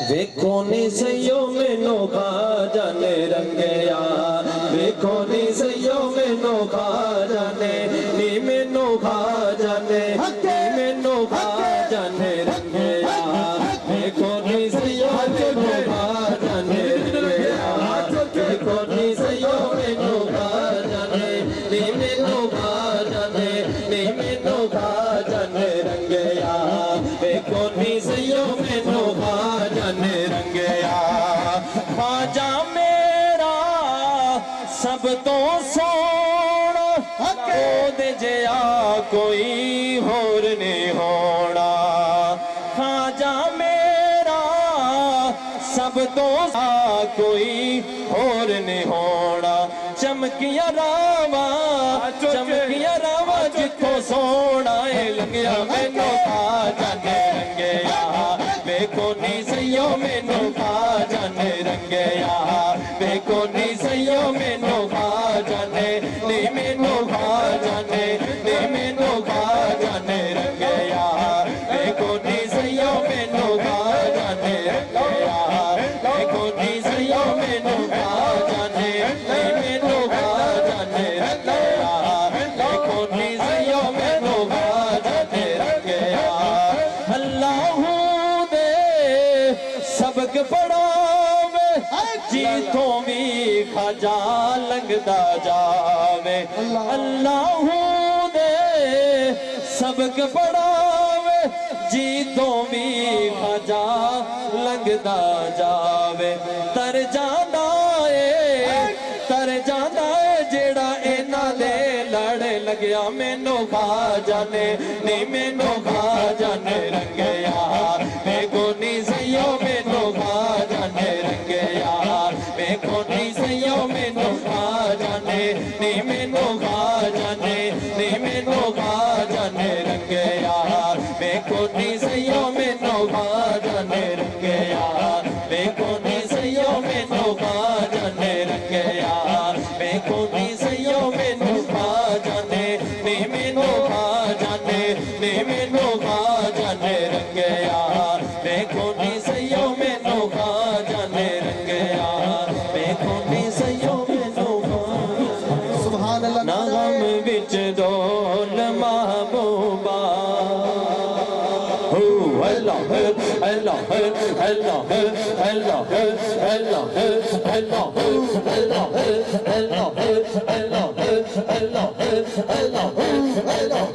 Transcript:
ویکھو نی سیو مینو کھا جانے رنگیا ویکھو نی سیو مینو کھا جانے نی مینو کھا جانے نی مینو کھا جانے رنگیا ویکھو نی سیو مینو کھا جانے رنگیا ویکھو نی سیو مینو کھا جانے نی مینو کھا جانے نی مینو کھا جانے رنگیا ویکھو نی سیو مینو کھا جانے رنگیا خواجہ میرا سب تو سونا دے جیا کوئی ہور نہیں ہونا خواجہ میرا سب تو کوئی ہور نہیں ہونا چمکیا راوا جتھو سونا لنگیا مینو کھا جانے رنگیا ویکھو نی سیو مینو کھا جانے رنگیا ویکھو نی سیو مینو کھا جانے نی مینو کھا جانے نی مینو کھا جانے رنگیا ویکھو نی سیو مینو کھا جانے رنگیا ویکھو نی سیو مینو کھا جانے نی مینو کھا جانے رنگیا ویکھو نی سیو مینو کھا جانے رنگیا اللہ سبق پڑھاوے جیتوں بھی خواجہ لنگدا جاوے اللہ دے سبق پڑھاوے جیتوں بھی خواجہ لنگدا جاوے تر جانا جیڑا اینا دے لڑے لگیا مینو کھا جانے نی مینو کھا جانے رنگیا ویکھو نی سیو مینو کھا جانے رنگیا ویکھو نی سیو مینو کھا جانے نی مینو کھا جانے نی مینو کھا جانے رنگیا ویکھو نی سیو مینو کھا جانے رنگیا ویکھو نی سیو مینو کھا جانے رنگیا ویکھو نی سیو مینو کھا جانے نی مینو کھا جانے نی مینو کھا جانے رنگیا ویکھو نی سیو مینو کھا جانے رنگیا ویکھو نی سیو مینو کھا سبحان اللہ نہ غم وچ ڈول محبوبا اللہ اللہ اللہ اللہ اللہ اللہ اللہ